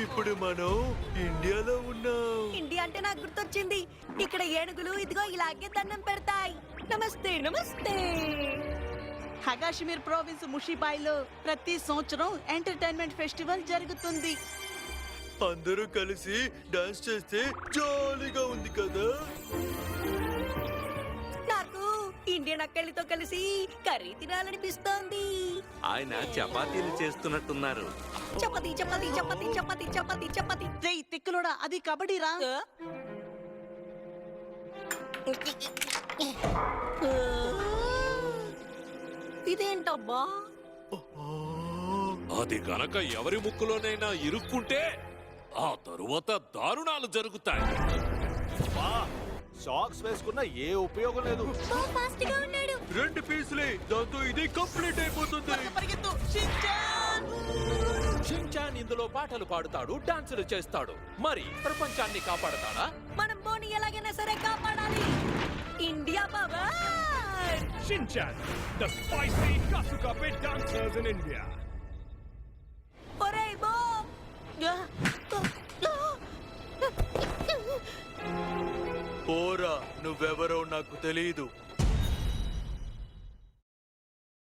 ఇప్పుడు మనం ఇండియాలో ఉన్నాం. ఇండియా అంటే నాకు గుర్తొచ్చింది. ఇక్కడ ఏనుగులు ఇదిగో ఇలాగే దండం పెడతాయి. నమస్తే నమస్తే. హగాషిమిర్ ప్రావిన్స్ ముషిబాయ్లో ప్రతి సంవత్సరం ఎంటర్టైన్మెంట్ ఫెస్టివల్ జరుగుతుంది. అందరూ కలిసి డాన్స్ చేస్తే జాలీగా ఉంది కదా. నాకు ఇండియన్ అక్కడితో కలిసి కర్రీ తినాలనిపిస్తోంది. ఆయన చపాతీలు చేస్తున్నట్టున్నారు. చపాతి చపాతి చపాతి చపాతి చపాతి చపాతి. రే తిక్కులోడా, అది కబడ్డీరా. ఇదేంటబ్బా? అది గనక ఎవరి ముక్కులోనైనా ఇరుక్కుంటే ఆ తరువాత దారుణాలు జరుగుతాయి. సాక్స్ వేసుకున్న ఏ ఉపయోగం లేదు. ఫాస్ట్ గా ఉన్నాడు. 2 పీసులే, దాంతో ఇది కంప్లీట్ అయిపోతుంది. పరిగెత్తు షిన్చాన్. షిన్చాన్ ఇందులో పాటలు పాడుతాడు, డాన్సులు చేస్తాడు. మరి ప్రపంచాన్ని కాపాడతాడా? మనం బోని ఎలాగైనా సరే కాపాడాలి. India power. Shinchan, the spicy Kasuga bit dancers in India. ఒరేయ్ బో. పోరా, నువ్వెవరో నాకు తెలీదు.